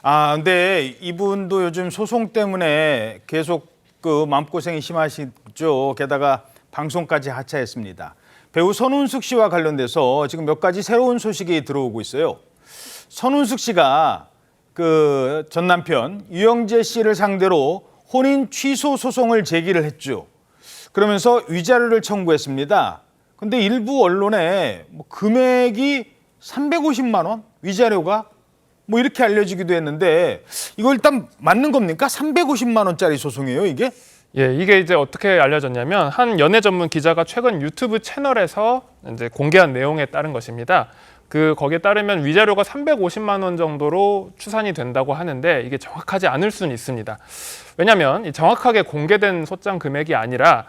근데 이분도 요즘 소송 때문에 계속 그 마음고생이 심하시죠. 게다가 방송까지 하차했습니다. 배우 선운숙 씨와 관련돼서 지금 몇 가지 새로운 소식이 들어오고 있어요. 선운숙 씨가 그 전 남편 유영재 씨를 상대로 혼인 취소 소송을 제기를 했죠. 그러면서 위자료를 청구했습니다. 근데 일부 언론에 금액이 350만 원 위자료가 이렇게 알려지기도 했는데 이거 일단 맞는 겁니까? 350만 원짜리 소송이에요, 이게? 예, 이게 이제 어떻게 알려졌냐면 한 연애 전문 기자가 최근 유튜브 채널에서 이제 공개한 내용에 따른 것입니다. 거기에 따르면 위자료가 350만 원 정도로 추산이 된다고 하는데 이게 정확하지 않을 수는 있습니다. 왜냐하면 정확하게 공개된 소장 금액이 아니라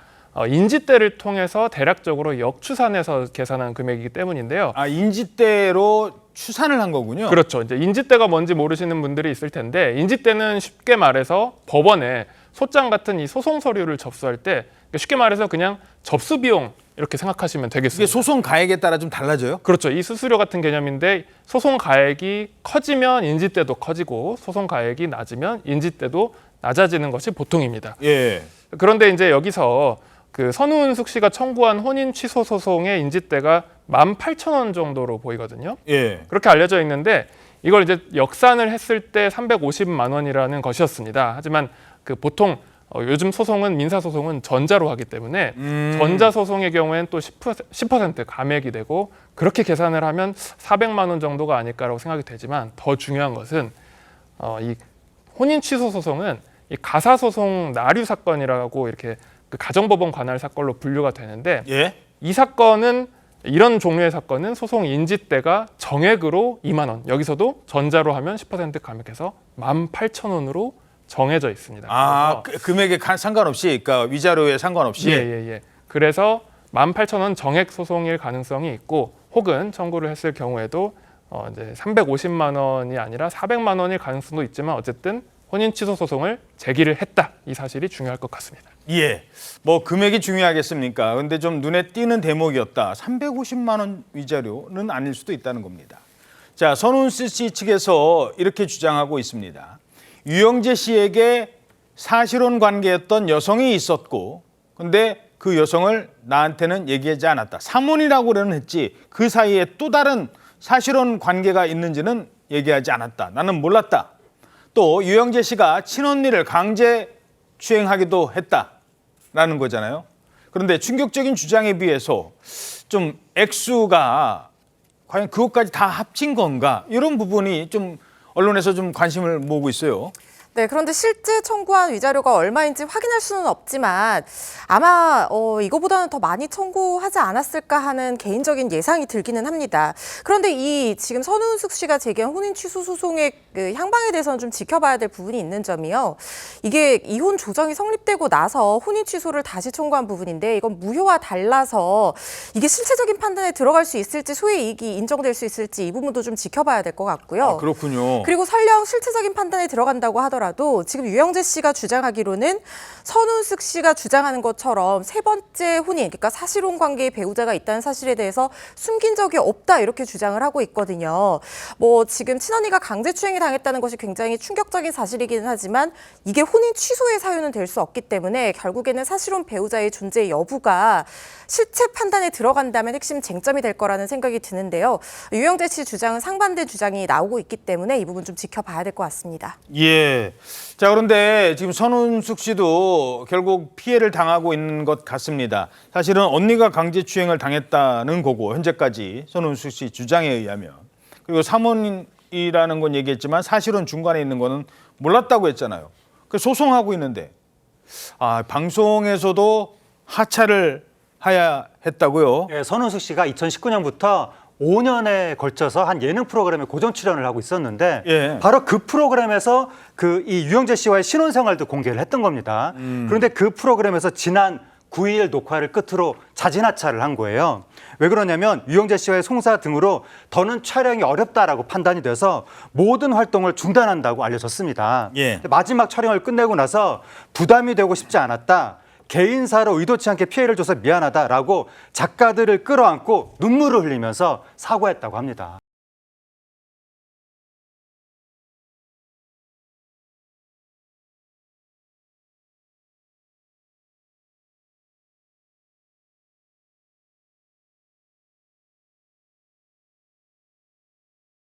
인지대를 통해서 대략적으로 역추산해서 계산한 금액이기 때문인데요. 인지대로 추산을 한 거군요. 그렇죠. 이제 인지대가 뭔지 모르시는 분들이 있을 텐데 인지대는 쉽게 말해서 법원에 소장 같은 이 소송 서류를 접수할 때 쉽게 말해서 그냥 접수 비용 이렇게 생각하시면 되겠습니다. 이게 소송 가액에 따라 좀 달라져요? 그렇죠. 이 수수료 같은 개념인데 소송 가액이 커지면 인지대도 커지고 소송 가액이 낮으면 인지대도 낮아지는 것이 보통입니다. 예. 그런데 이제 여기서 그 선운숙 씨가 청구한 혼인 취소 소송의 인지대가 18,000원 정도로 보이거든요. 예. 그렇게 알려져 있는데 이걸 이제 역산을 했을 때 350만 원이라는 것이었습니다. 하지만 보통 요즘 소송은 민사소송은 전자로 하기 때문에 전자소송의 경우에는 또 10% 감액이 되고 그렇게 계산을 하면 400만 원 정도가 아닐까라고 생각이 되지만 더 중요한 것은 이 혼인 취소 소송은 이 가사소송 나류 사건이라고 이렇게 그 가정법원 관할 사건로 분류가 되는데 예? 이 사건은 이런 종류의 사건은 소송 인지대가 정액으로 2만 원, 여기서도 전자로 하면 10% 감액해서 18,000원으로 정해져 있습니다. 금액에 상관없이, 그러니까 위자료에 상관없이. 예. 그래서 18,000원 정액 소송일 가능성이 있고, 혹은 청구를 했을 경우에도 이제 350만 원이 아니라 400만 원일 가능성도 있지만 어쨌든 혼인 취소 소송을 제기를 했다. 이 사실이 중요할 것 같습니다. 예. 금액이 중요하겠습니까? 근데 좀 눈에 띄는 대목이었다. 350만 원 위자료는 아닐 수도 있다는 겁니다. 자, 선운숙 씨 측에서 이렇게 주장하고 있습니다. 유영재 씨에게 사실혼 관계였던 여성이 있었고, 근데 그 여성을 나한테는 얘기하지 않았다. 사몬이라고는 했지 그 사이에 또 다른 사실혼 관계가 있는지는 얘기하지 않았다. 나는 몰랐다. 또 유영재 씨가 친언니를 강제 추행하기도 했다라는 거잖아요. 그런데 충격적인 주장에 비해서 좀 액수가 과연 그것까지 다 합친 건가? 이런 부분이 좀 언론에서 좀 관심을 모으고 있어요. 네, 그런데 실제 청구한 위자료가 얼마인지 확인할 수는 없지만 아마 이거보다는 더 많이 청구하지 않았을까 하는 개인적인 예상이 들기는 합니다. 그런데 이 지금 선운숙 씨가 제기한 혼인 취소 소송의 그 향방에 대해서는 좀 지켜봐야 될 부분이 있는 점이요. 이게 이혼 조정이 성립되고 나서 혼인 취소를 다시 청구한 부분인데 이건 무효와 달라서 이게 실체적인 판단에 들어갈 수 있을지 소의 이익이 인정될 수 있을지 이 부분도 좀 지켜봐야 될 것 같고요. 그렇군요. 그리고 설령 실체적인 판단에 들어간다고 하더라도 지금 유영재 씨가 주장하기로는 선운숙 씨가 주장하는 것처럼 세 번째 혼인, 그러니까 사실혼 관계의 배우자가 있다는 사실에 대해서 숨긴 적이 없다 이렇게 주장을 하고 있거든요. 지금 친언니가 강제추행이 당했다는 것이 굉장히 충격적인 사실이기는 하지만 이게 혼인 취소의 사유는 될 수 없기 때문에 결국에는 사실혼 배우자의 존재 여부가 실체 판단에 들어간다면 핵심 쟁점이 될 거라는 생각이 드는데요. 유영재 씨 주장은 상반된 주장이 나오고 있기 때문에 이 부분 좀 지켜봐야 될 것 같습니다. 예. 자, 그런데 지금 선운숙 씨도 결국 피해를 당하고 있는 것 같습니다. 사실은 언니가 강제추행을 당했다는 거고 현재까지 선운숙 씨 주장에 의하면. 그리고 사모님이라는 건 얘기했지만 사실은 중간에 있는 거는 몰랐다고 했잖아요. 그 소송하고 있는데 방송에서도 하차를 해야 했다고요? 예, 선운숙 씨가 2019년부터 5년에 걸쳐서 한 예능 프로그램에 고정 출연을 하고 있었는데 예. 바로 그 프로그램에서 이 유영재 씨와의 신혼 생활도 공개를 했던 겁니다. 그런데 그 프로그램에서 지난 9일 녹화를 끝으로 자진 하차를 한 거예요. 왜 그러냐면 유영재 씨와의 송사 등으로 더는 촬영이 어렵다라고 판단이 돼서 모든 활동을 중단한다고 알려졌습니다. 예. 마지막 촬영을 끝내고 나서 부담이 되고 싶지 않았다. 개인사로 의도치 않게 피해를 줘서 미안하다라고 작가들을 끌어안고 눈물을 흘리면서 사과했다고 합니다.